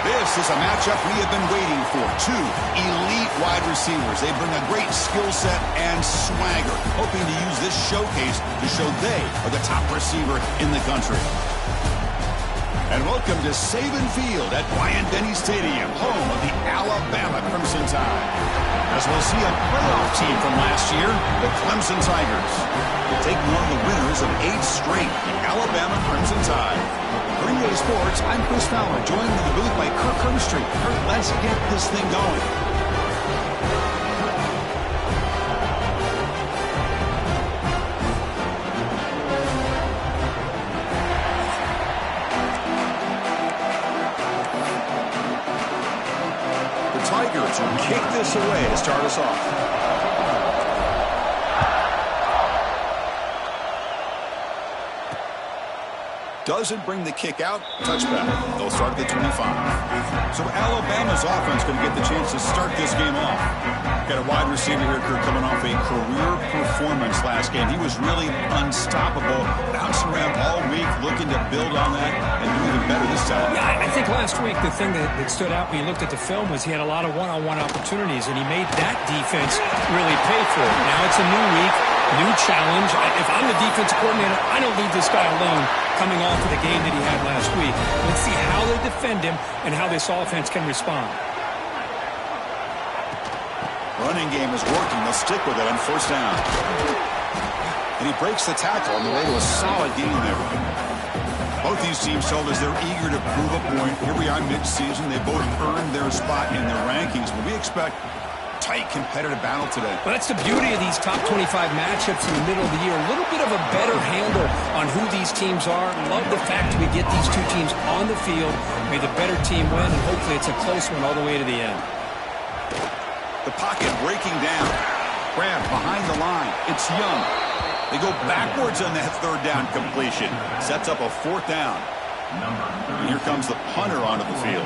This is a matchup we have been waiting for. Two elite wide receivers. They bring a great skill set and swagger, hoping to use this showcase to show they are the top receiver in the country. And welcome to Saban Field at Bryant-Denny Stadium, home of the Alabama Crimson Tide. As we'll see a playoff team from last year, the Clemson Tigers. Will take one of the winners of 8 straight, the Alabama Crimson Tide. Green Day Sports, I'm Chris Fowler, joined in the booth by Kirk Herbstreit. Kirk, let's get this thing going. The Tigers will kick this away to start us off. Doesn't bring the kick out. Touchback. They'll start at the 25. So Alabama's offense going to get the chance to start this game off. Got a wide receiver here coming off a career performance last game. He was really unstoppable. Bouncing around all week, looking to build on that and do even better this time. Yeah, I think last week the thing that stood out when you looked at the film was he had a lot of one-on-one opportunities, and he made that defense really pay for it. Now it's a new week, new challenge. If I'm the defensive coordinator, I don't leave this guy alone coming off of the game that he had last week. Let's see how they defend him and how this offense can respond. Running game is working. They'll stick with it on first down. And he breaks the tackle on the way to a solid gain there. Both these teams told us they're eager to prove a point. Here we are mid-season. They both earned their spot in the rankings, but we expect tight competitive battle today. Well, that's the beauty of these top 25 matchups in the middle of the year. A little bit of a better handle on who these teams are. Love the fact we get these two teams on the field. May the better team win, and hopefully it's a close one all the way to the end. The pocket breaking down. Grab behind the line. It's Young. They go backwards on that third down completion. Sets up a fourth down. And here comes the punter onto the field.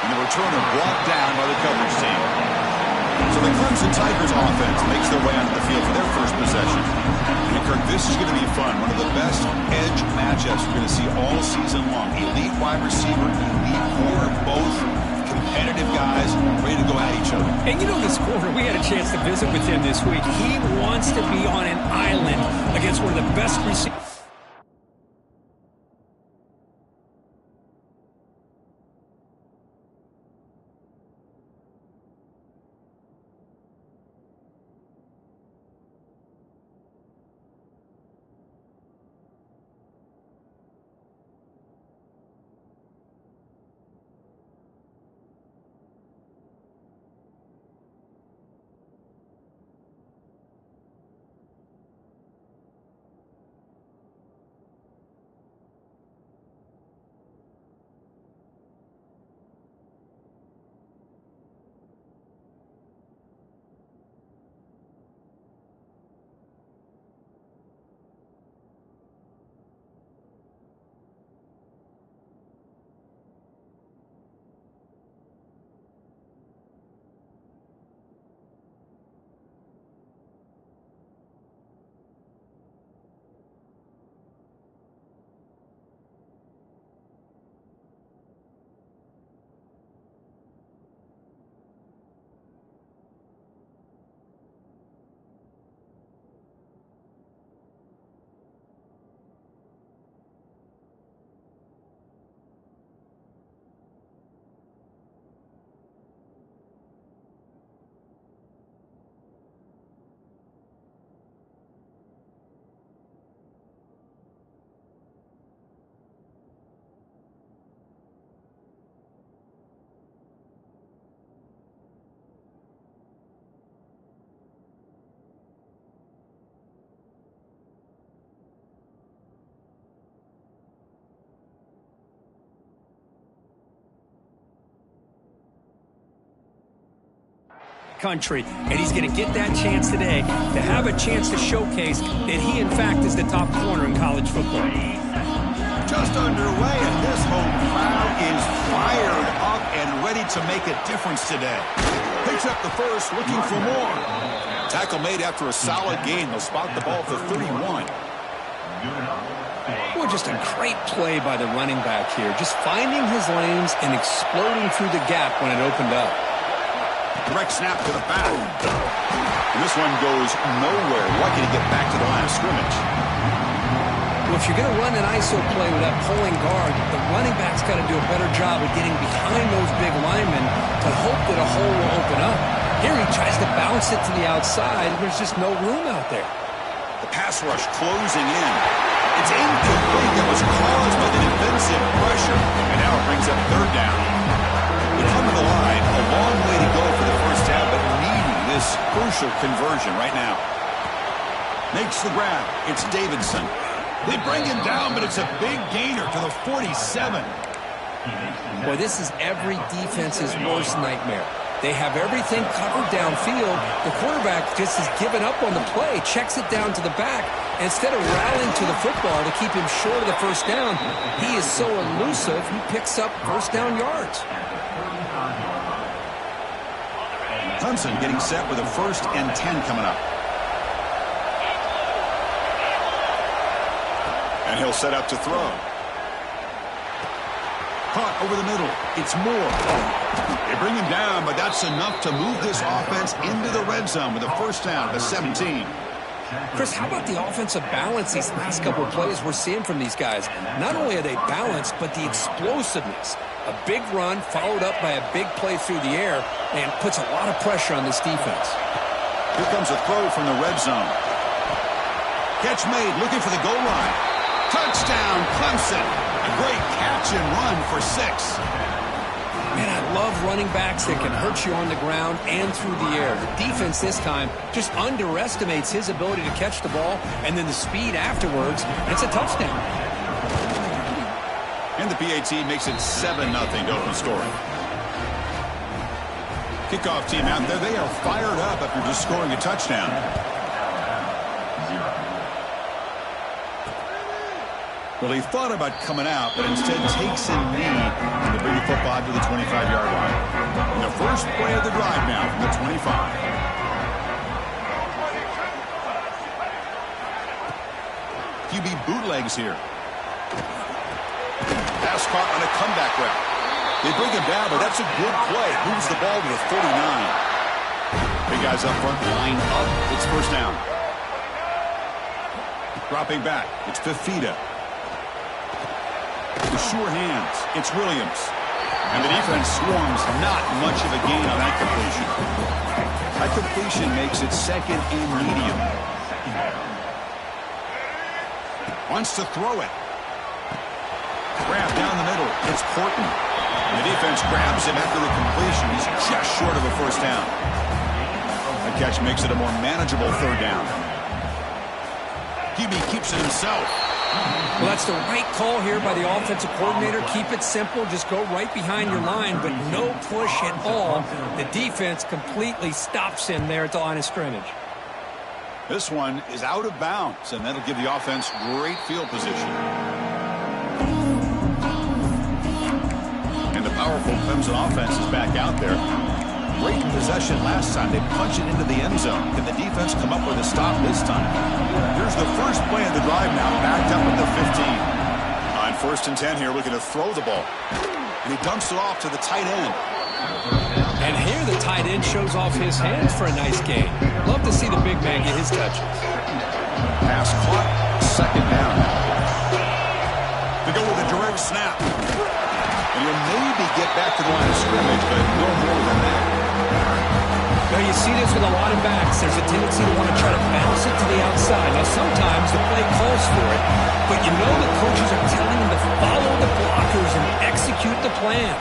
And the returner brought down by the coverage team. So the Clemson Tigers offense makes their way onto the field for their first possession. And Kirk, this is going to be fun. One of the best edge matchups we're going to see all season long. Elite wide receiver, elite corner, both competitive guys ready to go at each other. And you know this corner, we had a chance to visit with him this week. He wants to be on an island against one of the best receivers. Country, and he's going to get that chance today to have a chance to showcase that he, in fact, is the top corner in college football. Just underway, and this home crowd is fired up and ready to make a difference today. Picks up the first, looking for more. Tackle made after a solid gain. They'll spot the ball for 31. Well, just a great play by the running back here, just finding his lanes and exploding through the gap when it opened up. Direct snap to the back. And this one goes nowhere. Lucky to get back to the line of scrimmage. Well, if you're going to run an ISO play with that pulling guard, the running back's got to do a better job of getting behind those big linemen to hope that a hole will open up. Here he tries to bounce it to the outside, and there's just no room out there. The pass rush closing in. It's incomplete. That was caused by the defensive pressure. And now it brings up third down. We come to the line, a long way to go for the first down, but needing this crucial conversion right now. Makes the grab. It's Davidson. They bring him down, but it's a big gainer to the 47. Boy, this is every defense's worst nightmare. They have everything covered downfield. The quarterback just has given up on the play, checks it down to the back. And instead of rallying to the football to keep him short of the first down, he is so elusive, he picks up first down yards. Clemson getting set with a 1st and 10 coming up. And he'll set up to throw. Caught over the middle. It's Moore. They bring him down, but that's enough to move this offense into the red zone with a first down to 17. Chris, how about the offensive balance these last couple of plays we're seeing from these guys? Not only are they balanced, but the explosiveness. A big run followed up by a big play through the air and puts a lot of pressure on this defense. Here comes a throw from the red zone. Catch made, looking for the goal line. Touchdown, Clemson. A great catch and run for 6. Man, I love running backs that can hurt you on the ground and through the air. The defense this time just underestimates his ability to catch the ball, and then the speed afterwards, it's a touchdown. And the PAT makes it 7-0 to open scoring. Kickoff team out there, they are fired up after just scoring a touchdown. Well, he thought about coming out, but instead takes a knee to bring the football to the 25-yard line. And the first play of the drive now from the 25. QB bootlegs here. Pass caught on a comeback route. They bring him down, but that's a good play. Moves the ball to the 49. Big guys up front, line up. It's first down. Dropping back, it's Fafita. The sure hands, it's Williams. And the defense swarms, not much of a gain on that completion. That completion makes it second and medium. Wants to throw it. Grab down the middle, it's Porton. And the defense grabs him after the completion. He's just short of a first down. That catch makes it a more manageable third down. QB keeps it himself. Well, that's the right call here by the offensive coordinator. Keep it simple. Just go right behind your line, but no push at all. The defense completely stops him there at the line of scrimmage. This one is out of bounds, and that'll give the offense great field position. And the powerful Clemson offense is back out there. Great possession last time. They punch it into the end zone. Can the defense come up with a stop this time? Here's the first play of the drive now, backed up at the 15. On 1st and 10 here, looking to throw the ball. And he dumps it off to the tight end. And here the tight end shows off his hands for a nice gain. Love to see the big man get his touches. Pass caught, second down. They go with a direct snap. And he'll maybe get back to the line of scrimmage, but no more than that. Now you see this with a lot of backs. There's a tendency to want to try to bounce it to the outside. Now sometimes the play calls for it, but you know the coaches are telling them to follow the blockers and execute the plan.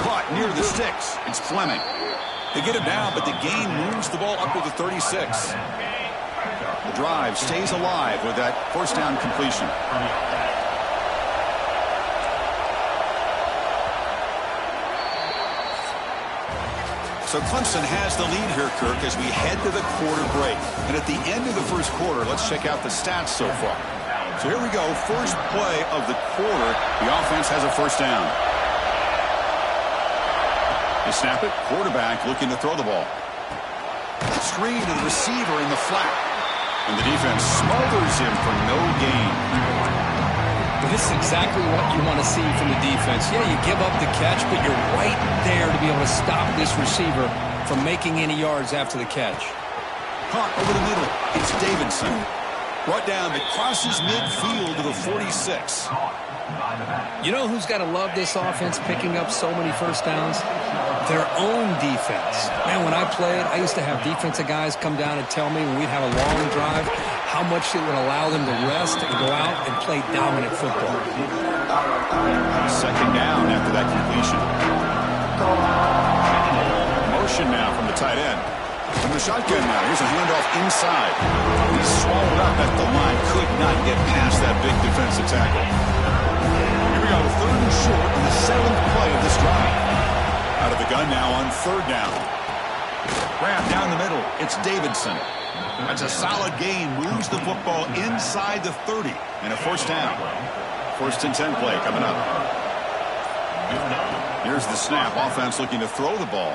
Caught near the sticks. It's Fleming. They get him down, but the gain moves the ball up to the 36. The drive stays alive with that first down completion. So Clemson has the lead here, Kirk, as we head to the quarter break. And at the end of the first quarter, let's check out the stats so far. So here we go. First play of the quarter. The offense has a first down. They snap it. Quarterback looking to throw the ball. Screen to the receiver in the flat. And the defense smothers him for no gain. But this is exactly what you want to see from the defense. Yeah, you give up the catch, but you're right there to be able to stop this receiver from making any yards after the catch. Caught over the middle. It's Davidson. Brought down, but crosses midfield to the 46. You know who's got to love this offense picking up so many first downs? Their own defense. Man, when I played, I used to have defensive guys come down and tell me when we'd have a long drive how much it would allow them to rest and go out and play dominant football. Second down after that completion. Motion now from the tight end. From the shotgun now, here's a handoff inside. He's swallowed up at the line. Could not get past that big defensive tackle. Here we go, 3rd and short in the 7th play of this drive. Out of the gun now on 3rd down. Grab down the middle. It's Davidson. That's a solid gain. Moves the football inside the 30. And a first down. 1st and 10 play coming up. Here's the snap. Offense looking to throw the ball.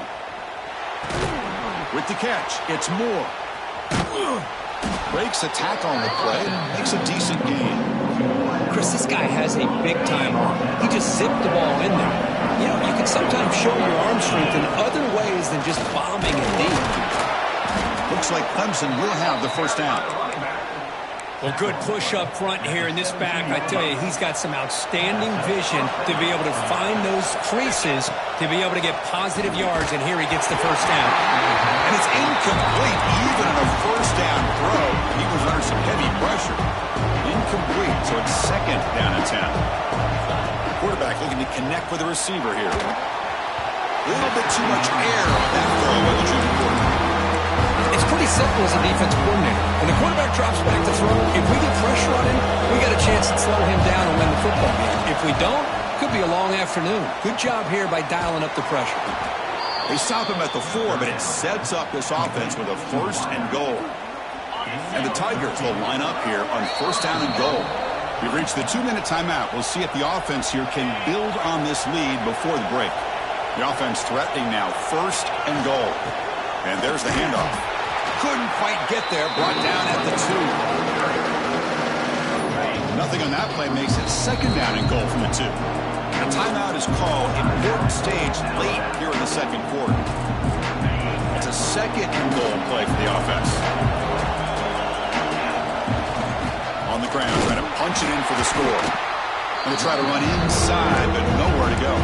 With the catch, it's Moore. Breaks a tackle on the play. Makes a decent gain. Chris, this guy has a big-time arm. He just zipped the ball in there. You know, you can sometimes show your arm strength in other ways than just bombing it deep. Looks like Clemson will have the first down. Well, good push up front here in this back. I tell you, he's got some outstanding vision to be able to find those creases, to be able to get positive yards, and here he gets the first down. And it's incomplete, even on a first down throw. He was under some heavy pressure. Incomplete, so it's second down and 10. Quarterback looking to connect with the receiver here. A little bit too much air on that throw by the junior quarterback. It's pretty simple as a defensive coordinator. When the quarterback drops back to throw, if we get pressure on him, we got a chance to slow him down and win the football game. If we don't, could be a long afternoon. Good job here by dialing up the pressure. They stop him at the 4, but it sets up this offense with a first and goal. And the Tigers will line up here on first down and goal. We've reached the 2-minute timeout. We'll see if the offense here can build on this lead before the break. The offense threatening now, first and goal. And there's the handoff. Couldn't quite get there, brought down at the 2. Nothing on that play makes it second down and goal from the 2. A timeout is called. Important stage late here in the second quarter. It's a second and goal play for the offense. On the ground, trying to punch it in for the score. Going to try to run inside, but nowhere to go.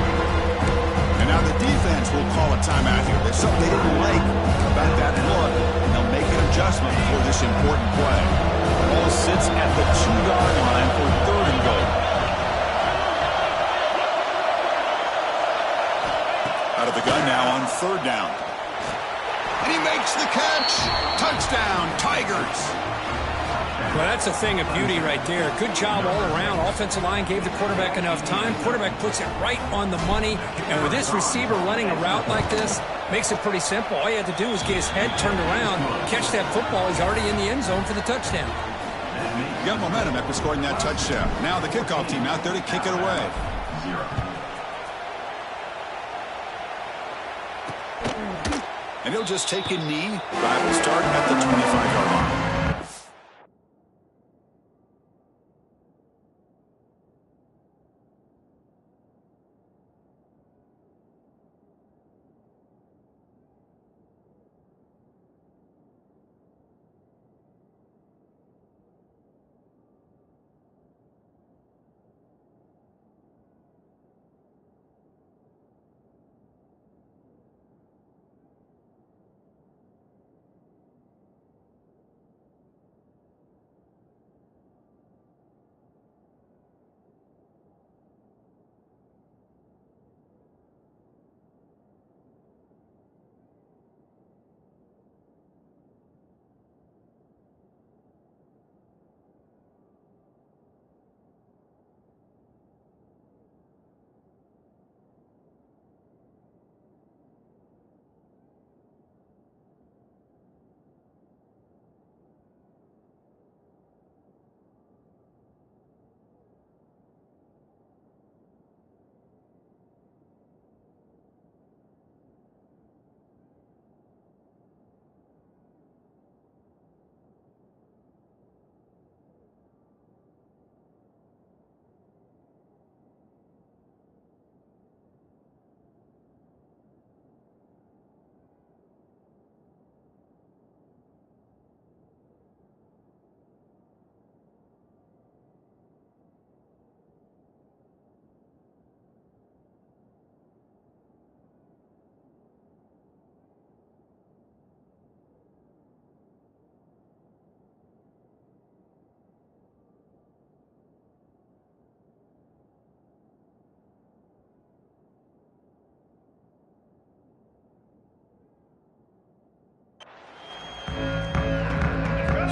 And now the defense will call a timeout here. There's something they didn't like about that look, and they'll make an adjustment for this important play. The ball sits at the 2-yard line for third and goal. Out of the gun now on third down. And he makes the catch. Touchdown, Tigers. Well, that's a thing of beauty right there. Good job all around. Offensive line gave the quarterback enough time. Quarterback puts it right on the money. And with this receiver running a route like this, makes it pretty simple. All you had to do was get his head turned around, catch that football. He's already in the end zone for the touchdown. You got momentum after scoring that touchdown. Now the kickoff team out there to kick it away. And he'll just take a knee. Drive will start at the 25-yard line.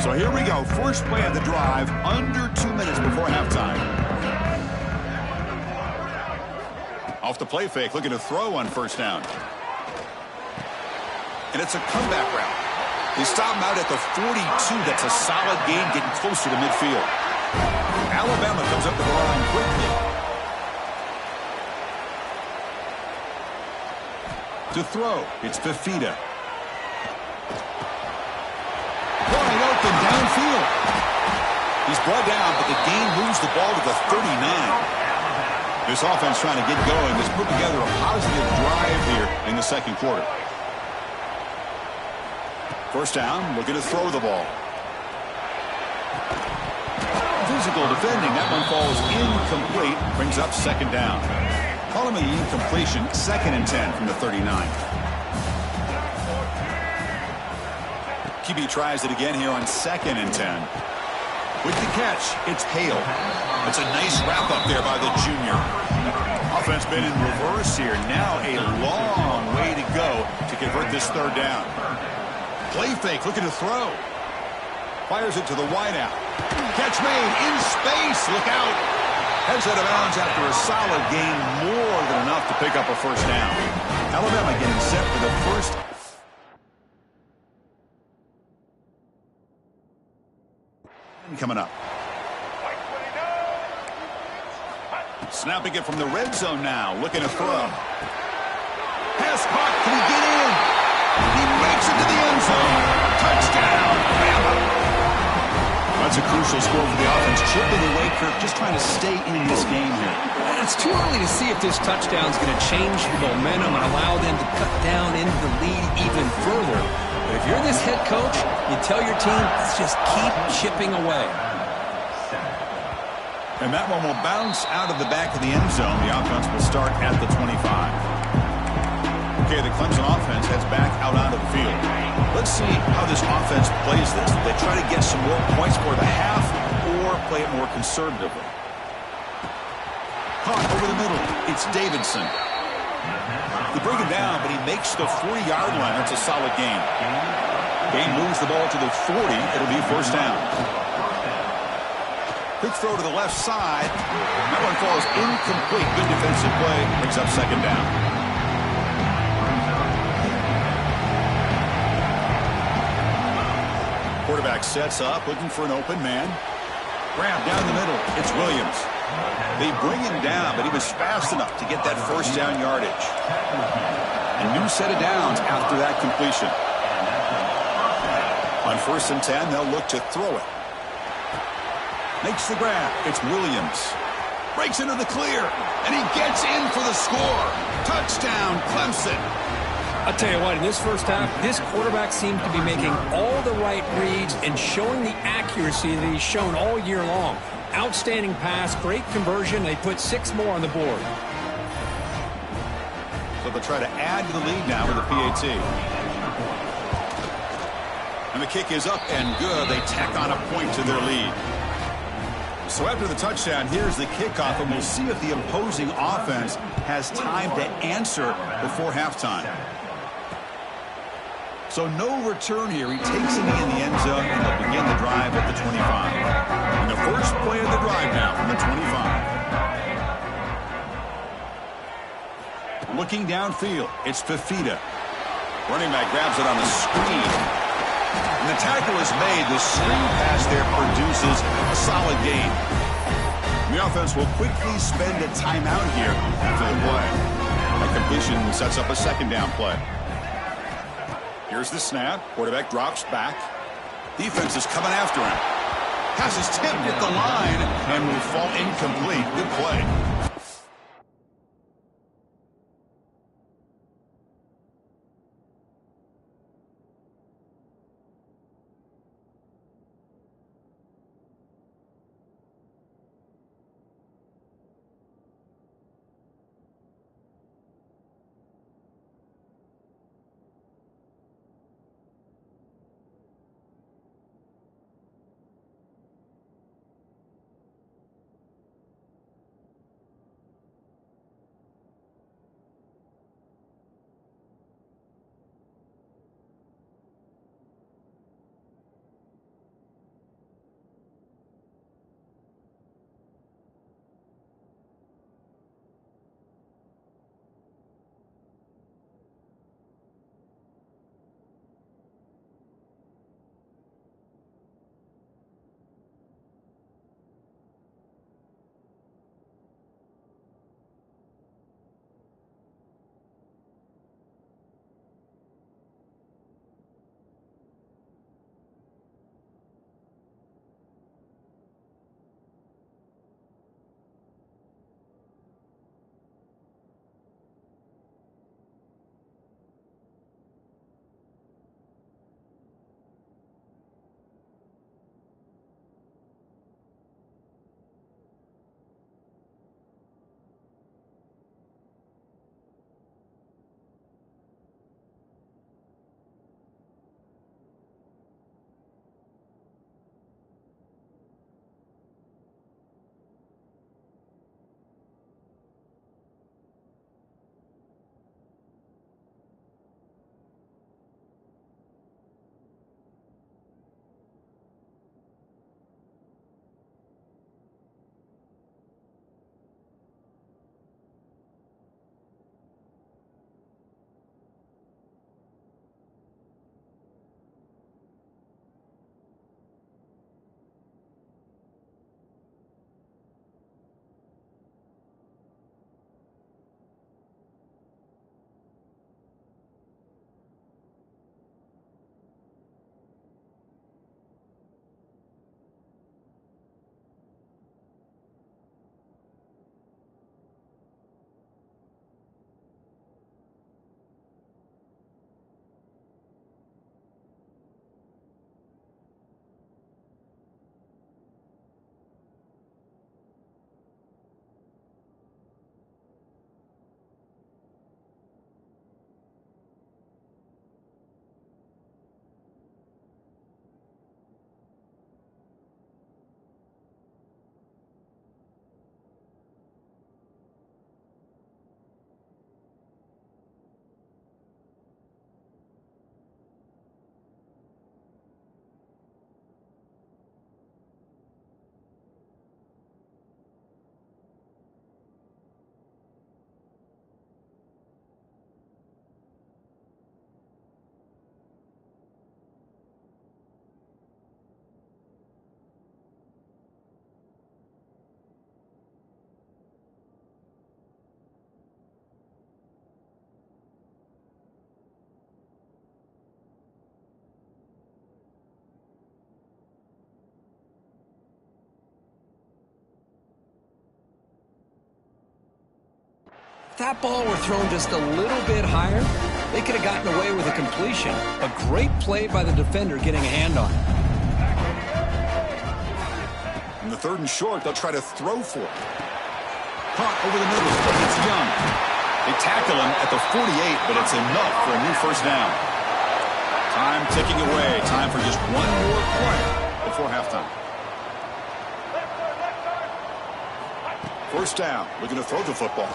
So here we go. First play of the drive, under 2 minutes before halftime. Off the play fake, looking to throw on first down. And it's a comeback route. They stop him out at the 42. That's a solid gain, getting closer to midfield. Alabama comes up to the line quickly. To throw, it's Fafita. Wide open downfield. He's brought down, but the gain moves the ball to the 39. This offense trying to get going has put together a positive drive here in the second quarter. First down, looking to throw the ball. Physical defending. That one falls incomplete. Brings up second down. Call him an incompletion. 2nd and 10 from the 39. QB tries it again here on 2nd and 10. With the catch, it's Hale. It's a nice wrap up there by the junior. Offense been in reverse here. Now a long way to go to convert this 3rd down. Play fake, looking to throw. Fires it to the wideout. Catch made in space. Look out. Heads out of bounds after a solid gain. More than enough to pick up a first down. Alabama getting set for the first. Coming up. Snapping it from the red zone now. Looking to throw. Pass caught. Can he get in? He makes it to the end zone. Touchdown. Bama. That's a crucial score for the offense. Chipping away, Kirk, just trying to stay in this game here. It's too early to see if this touchdown is going to change the momentum and allow them to cut down into the lead even further. But if you're this head coach, you tell your team, let's just keep chipping away. And that one will bounce out of the back of the end zone. The offense will start at the 25. Okay, the Clemson offense heads back out onto the field. Let's see how this offense plays this. Do they try to get some more points for the half or play it more conservatively? Caught over the middle. It's Davidson. They bring him down, but he makes the 40-yard line. That's a solid gain. Gain moves the ball to the 40. It'll be first down. Quick throw to the left side. That one falls incomplete. Good defensive play. Brings up second down. Quarterback sets up, looking for an open man. Grab down the middle. It's Williams. They bring him down, but he was fast enough to get that first down yardage. A new set of downs after that completion. On 1st and 10, they'll look to throw it. Makes the grab. It's Williams. Breaks into the clear, and he gets in for the score. Touchdown, Clemson. I'll tell you what, in this first half, this quarterback seemed to be making all the right reads and showing the accuracy that he's shown all year long. Outstanding pass, great conversion. They put 6 more on the board. So they'll try to add to the lead now with a PAT. And the kick is up and good. They tack on a point to their lead. So after the touchdown, here's the kickoff, and we'll see if the opposing offense has time to answer before halftime. So no return here. He takes it in the end zone, and they'll begin the drive at the 25. And the first play of the drive now from the 25. Looking downfield, it's Fafita. Running back grabs it on the screen. And the tackle is made. The screen pass there produces a solid gain. And the offense will quickly spend a timeout here after the play. That completion sets up a second down play. Here's the snap. Quarterback drops back. Defense is coming after him. Pass is tipped at the line and will fall incomplete. Good play. that ball were thrown just a little bit higher, they could have gotten away with a completion. A great play by the defender getting a hand on it. In the 3rd and short, they'll try to throw for it. Caught over the middle. It's Young. They tackle him at the 48, but it's enough for a new first down. Time ticking away. Time for just one more play before halftime. First down. Looking to throw the football.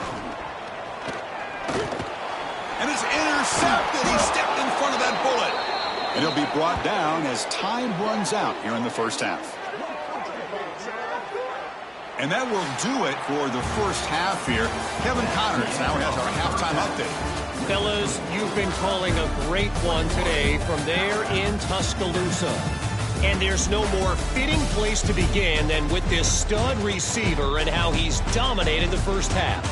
And it's intercepted. He stepped in front of that bullet. And he'll be brought down as time runs out here in the first half. And that will do it for the first half here. Kevin Connors now has our halftime update. Fellas, you've been calling a great one today from there in Tuscaloosa. And there's no more fitting place to begin than with this stud receiver and how he's dominated the first half.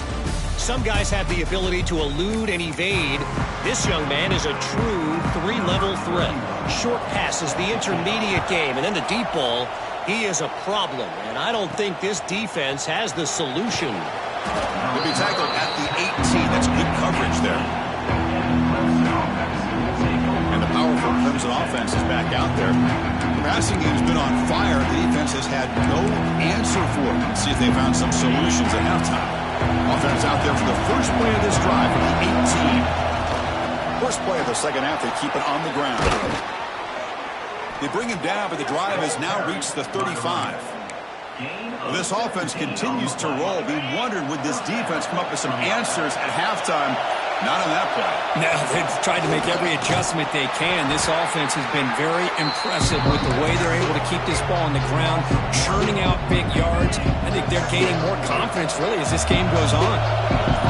Some guys have the ability to elude and evade. This young man is a true 3-level threat. Short passes, the intermediate game, and then the deep ball. He is a problem, and I don't think this defense has the solution. He'll be tackled at the 18. That's good coverage there. And the powerful Clemson offense is back out there. The passing game's been on fire. The defense has had no answer for it. Let's see if they found some solutions at halftime. Offense out there for the first play of this drive for the 18. First play of the second half, they keep it on the ground. They bring him down, but the drive has now reached the 35. Well, this offense continues to roll. We wondered, would this defense come up with some answers at halftime? Not on that play. No, they've tried to make every adjustment they can. This offense has been very impressive with the way they're able to keep this ball on the ground, churning out big yards. I think they're gaining more confidence, really, as this game goes on.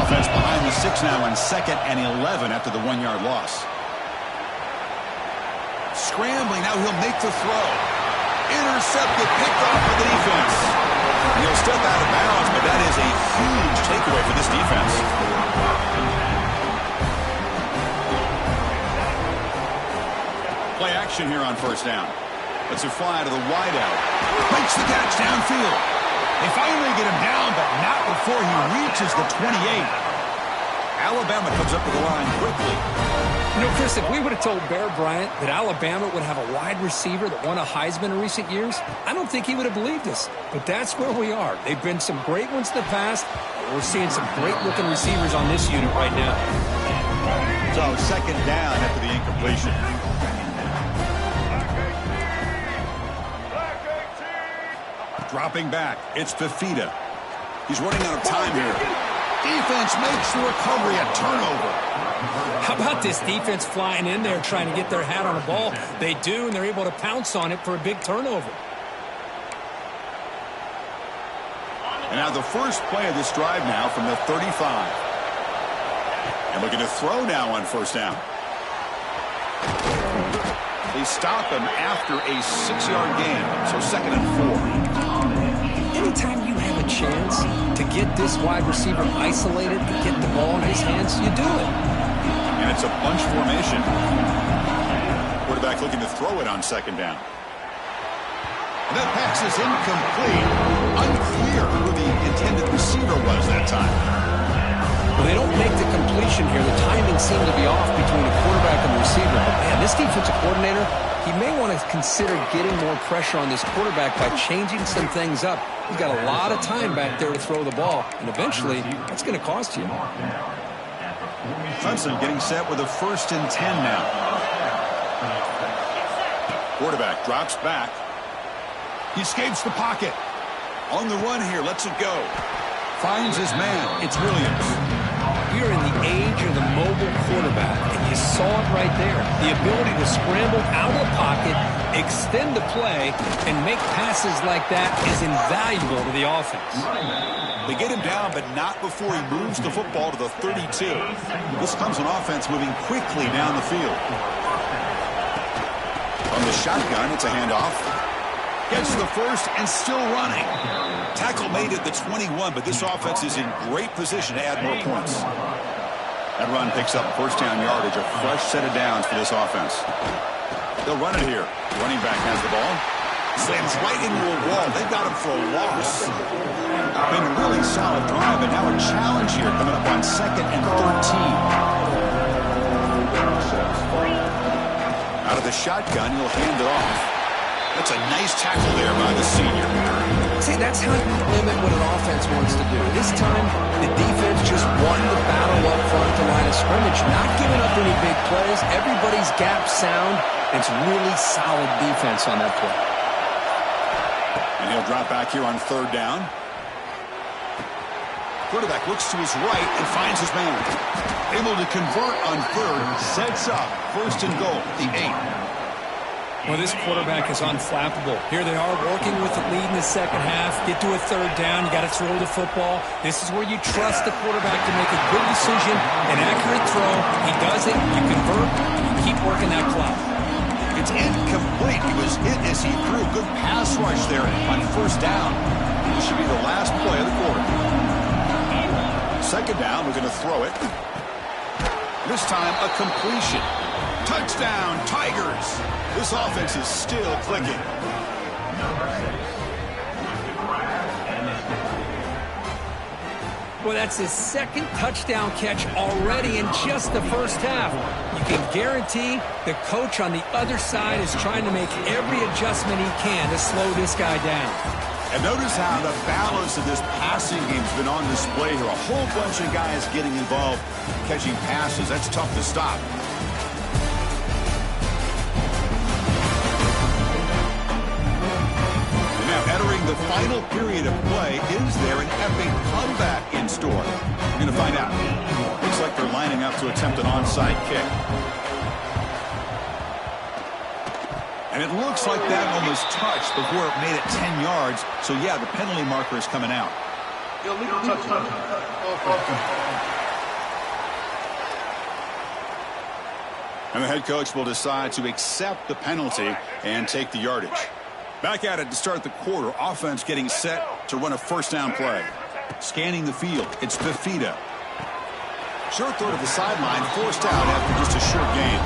Offense behind the 6 now on 2nd and 11 after the 1-yard loss. Scrambling, now he'll make the throw. Intercepted, picked off by the defense. He'll step out of bounds, but that is a huge takeaway for this defense. Play action here on first down. Let's it fly to the wideout. Makes the catch downfield. They finally get him down, but not before he reaches the 28. Alabama comes up to the line quickly. You know, Chris, if we would have told Bear Bryant that Alabama would have a wide receiver that won a Heisman in recent years, I don't think he would have believed us. But that's where we are. They've been some great ones in the past. We're seeing some great-looking receivers on this unit right now. So, second down after the incompletion. Dropping back, it's Fafita. He's running out of time here. Defense makes the recovery, a turnover. How about this defense flying in there trying to get their hat on the ball? They do, and they're able to pounce on it for a big turnover. And now the first play of this drive now from the 35. And looking to throw now on first down. They stop him after a 6-yard gain, so 2nd and 4. Anytime you have a chance to get this wide receiver isolated, to get the ball in his hands, you do it. And it's a bunch formation. Quarterback looking to throw it on 2nd down. And that pass is incomplete. Unclear who the intended receiver was that time. Well, they don't make the completion here. The timing seemed to be off between the quarterback and the receiver. But, man, this defensive coordinator, he may want to consider getting more pressure on this quarterback by changing some things up. He's got a lot of time back there to throw the ball, and eventually that's going to cost you. Clemson getting set with a 1st and 10 now. Quarterback drops back. He escapes the pocket. On the run here, lets it go. Finds his man. It's Williams. We're in the age of the mobile quarterback, and you saw it right there. The ability to scramble out of the pocket, extend the play, and make passes like that is invaluable to the offense. They get him down, but not before he moves the football to the 32. This comes an offense moving quickly down the field. From the shotgun, it's a handoff. Gets to the first and still running. Tackle made at the 21, but this offense is in great position to add more points. That run picks up first down yardage, a fresh set of downs for this offense. They'll run it here. Running back has the ball. Slams right into a wall. They've got him for a loss. Been a really solid drive, and now a challenge here coming up on 2nd and 13. Out of the shotgun, he'll hand it off. That's a nice tackle there by the senior. See, that's how you limit what an offense wants to do. This time, the defense just won the battle up front at the line of scrimmage, not giving up any big plays. Everybody's gap sound. It's really solid defense on that play. And he'll drop back here on 3rd down. Quarterback looks to his right and finds his man. Able to convert on 3rd, sets up 1st and goal, the 8. Well, this quarterback is unflappable. Here they are working with the lead in the second half. Get to a 3rd down. You got to throw the football. This is where you trust the quarterback to make a good decision, an accurate throw. He does it. You convert. You keep working that clock. It's incomplete. He was hit as he threw. Good pass rush there on 1st down. This should be the last play of the quarter. 2nd down. We're going to throw it. This time, a completion. Touchdown, Tigers. This offense is still clicking. Well, that's his 2nd touchdown catch already in just the first half. You can guarantee the coach on the other side is trying to make every adjustment he can to slow this guy down. And notice how the balance of this passing game has been on display here. A whole bunch of guys getting involved, catching passes. That's tough to stop. And now entering the final period of play, is there an epic comeback in store? We're going to find out. Looks like they're lining up to attempt an onside kick. And it looks like that almost touched before it made it 10 yards. So, yeah, the penalty marker is coming out. And the head coach will decide to accept the penalty and take the yardage. Back at it to start the quarter. Offense getting set to run a 1st down play. Scanning the field. It's Fafita. Short throw to the sideline. Forced out after just a short gain.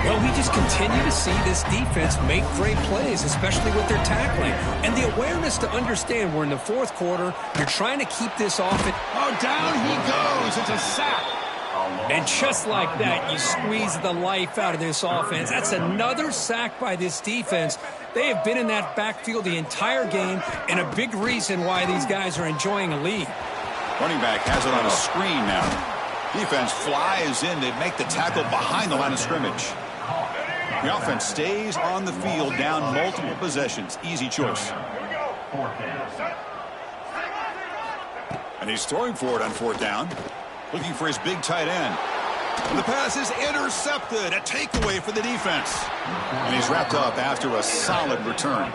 Well, we just continue to see this defense make great plays, especially with their tackling. And the awareness to understand we're in the 4th quarter, you're trying to keep this offense. Oh, down he goes. It's a sack. And just like that, you squeeze the life out of this offense. That's another sack by this defense. They have been in that backfield the entire game, and a big reason why these guys are enjoying a lead. Running back has it on a screen now. Defense flies in. They make the tackle behind the line of scrimmage. The offense stays on the field, down multiple possessions. Easy choice. And he's throwing for it on 4th down. Looking for his big tight end. And the pass is intercepted. A takeaway for the defense. And he's wrapped up after a solid return.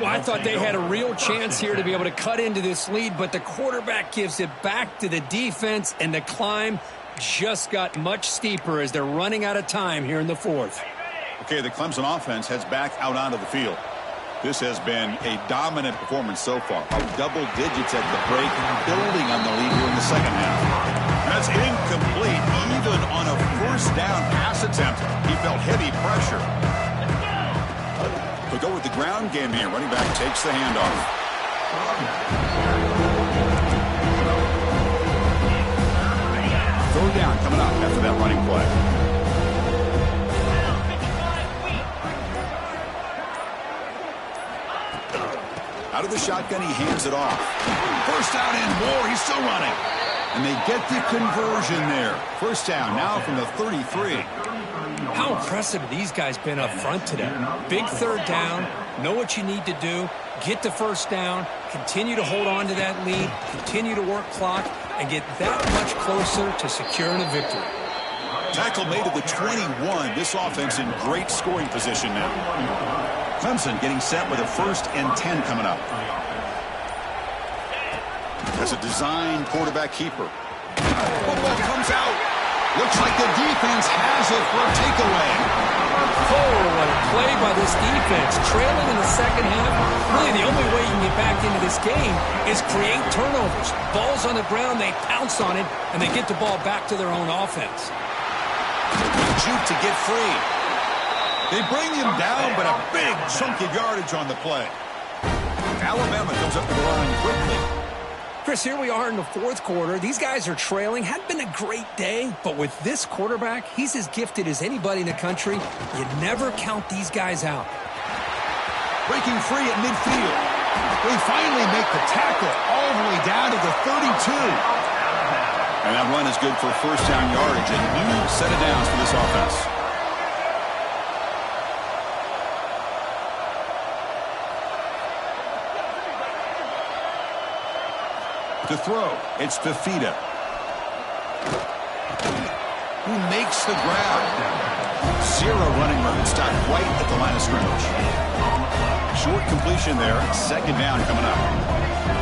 Well, I thought they had a real chance here to be able to cut into this lead, but the quarterback gives it back to the defense, and the climb just got much steeper as they're running out of time here in the 4th. Okay, the Clemson offense heads back out onto the field. This has been a dominant performance so far. Double digits at the break, building on the lead here in the second half. That's incomplete. Even on a 1st down pass attempt, he felt heavy pressure. But go with the ground game here. Running back takes the handoff. Third down coming up after that running play. Out of the shotgun, he hands it off. 1st down and more. He's still running. And they get the conversion there. 1st down now from the 33. How impressive these guys been up front today. Big 3rd down. Know what you need to do. Get the 1st down. Continue to hold on to that lead. Continue to work clock. And get that much closer to securing a victory. Tackle made at the 21. This offense in great scoring position now. Clemson getting set with a 1st and 10 coming up. That's a design quarterback keeper. Football comes out. Looks like the defense has it for a takeaway. Oh, what a play by this defense. Trailing in the second half. Really, the only way you can get back into this game is create turnovers. Ball's on the ground, they pounce on it, and they get the ball back to their own offense. Juke to get free. They bring him down, but a big chunk of yardage on the play. Alabama comes up to the line quickly. Chris, here we are in the fourth quarter. These guys are trailing. Hadn't been a great day, but with this quarterback, he's as gifted as anybody in the country. You never count these guys out. Breaking free at midfield. They finally make the tackle all the way down to the 32. And that run is good for first down yardage. A new set of downs for this offense. To throw, it's Fafita, who makes the grab. Zero running room, stopped right at the line of scrimmage. Short completion there, second down coming up.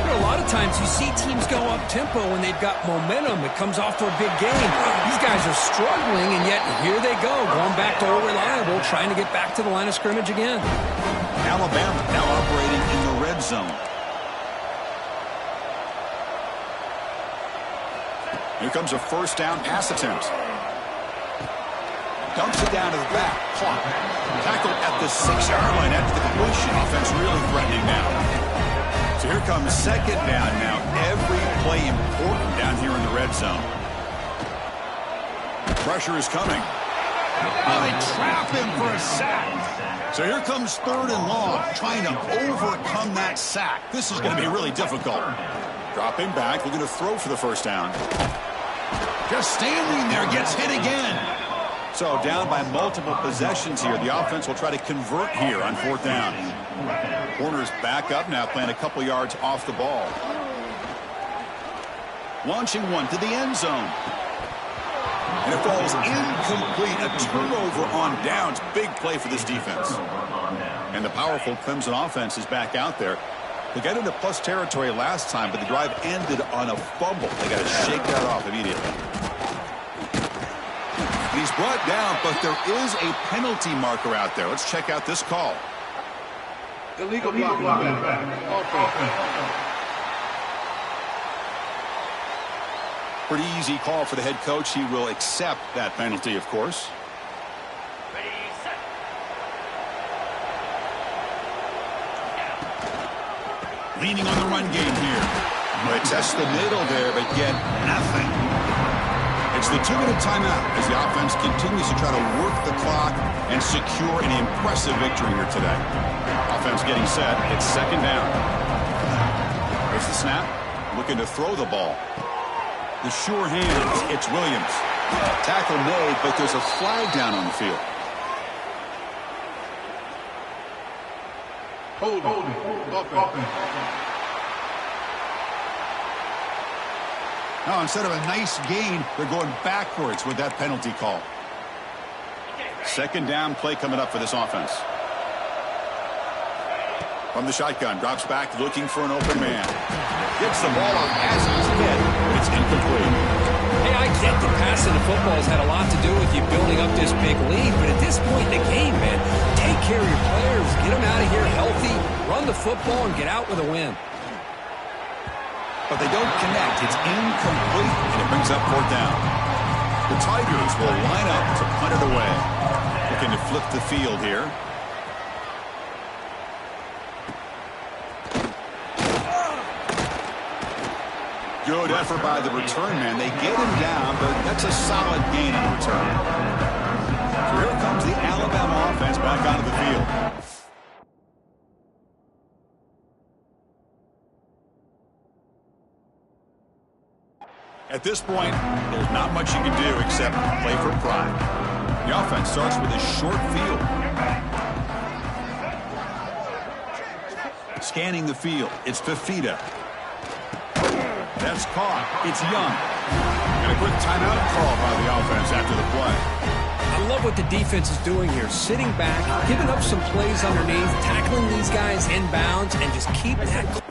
You know, a lot of times you see teams go up-tempo when they've got momentum. It comes off for a big game. These guys are struggling, and yet here they go, going back to old reliable, trying to get back to the line of scrimmage again. Alabama now operating in the red zone. Here comes a first down pass attempt. Dumps it down to the back. Clock. Tackled at the 6-yard line after the completion. Offense really threatening now. So here comes second down now. Every play important down here in the red zone. Pressure is coming. Oh, they trap him for a sack. So here comes third and long, trying to overcome that sack. This is going to be really difficult. Dropping back, looking to throw for the first down. Just standing there, gets hit again. So down by multiple possessions here. The offense will try to convert here on fourth down. Corners back up now, playing a couple yards off the ball. Launching one to the end zone. And it falls incomplete. A turnover on downs. Big play for this defense. And the powerful Clemson offense is back out there. They got into plus territory last time, but the drive ended on a fumble. They got to shake that off immediately. And he's brought down, but there is a penalty marker out there. Let's check out this call. Illegal block. Pretty easy call for the head coach. He will accept that penalty, of course. Leaning on the run game here. They test the middle there, but get nothing. It's the 2-minute timeout as the offense continues to try to work the clock and secure an impressive victory here today. Offense getting set. It's second down. There's the snap. Looking to throw the ball. The sure hands. It's Williams. Tackle made, but there's a flag down on the field. Hold it. Now, instead of a nice gain, they're going backwards with that penalty call. Second down play coming up for this offense. From the shotgun, drops back, looking for an open man. Gets the ball on passing his head, but it's incomplete. Hey, I get the passing the football has had a lot to do with you building up this big lead, but at this point in the game, man, take care of your players, get them out of here healthy, run the football, and get out with a win. But they don't connect. It's incomplete, and it brings up fourth down. The Tigers will line up to punt it away. Looking to flip the field here. Good effort by the return man. They get him down, but that's a solid gain on the return. So here comes the Alabama offense back onto the field. At this point, there's not much you can do except play for pride. The offense starts with a short field. Scanning the field, it's Fafita. That's caught. It's Young. And a quick timeout call by the offense after the play. I love what the defense is doing here. Sitting back, giving up some plays underneath, tackling these guys inbounds, and just keep that.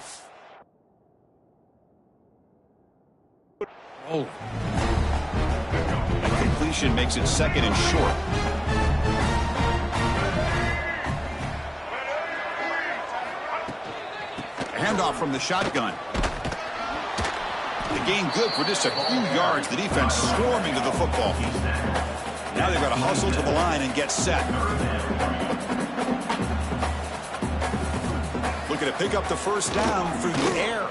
Oh. The completion makes it second and short. Handoff from the shotgun. The gain good for just a few yards. The defense swarming to the football. Now they've got to hustle to the line and get set. Looking to pick up the first down through the air.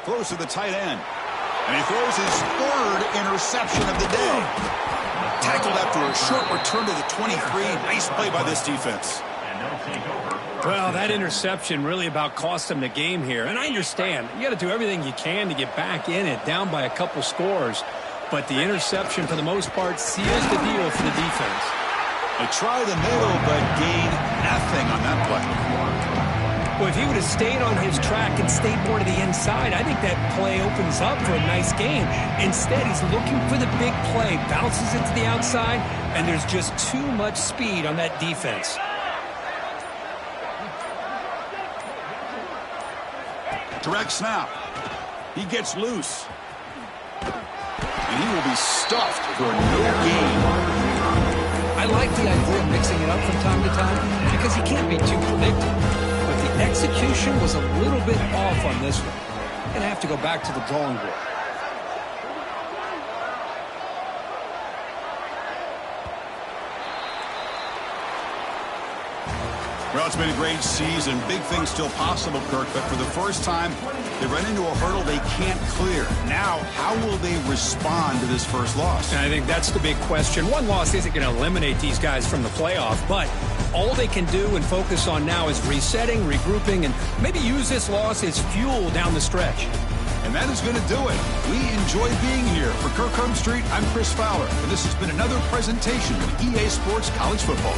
Throws to the tight end. And he throws his third interception of the day. Tackled after a short return to the 23. Nice play by this defense. Well, that interception really about cost them the game here. And I understand. You got to do everything you can to get back in it, down by a couple scores. But the interception, for the most part, seals the deal for the defense. They try the middle, but gain nothing on that play. Well, if he would have stayed on his track and stayed more to the inside, I think that play opens up for a nice game. Instead, he's looking for the big play, bounces it to the outside, and there's just too much speed on that defense. Direct snap. He gets loose. And he will be stuffed for no gain. I like the idea of mixing it up from time to time because he can't be too predictable. But the execution was a little bit off on this one. Gonna have to go back to the drawing board. Well, it's been a great season. Big things still possible, Kirk, but for the first time, they run into a hurdle they can't clear. Now, how will they respond to this first loss? And I think that's the big question. One loss isn't going to eliminate these guys from the playoff, but all they can do and focus on now is resetting, regrouping, and maybe use this loss as fuel down the stretch. And that is going to do it. We enjoy being here. For Kirk Street, I'm Chris Fowler, and this has been another presentation of EA Sports College Football.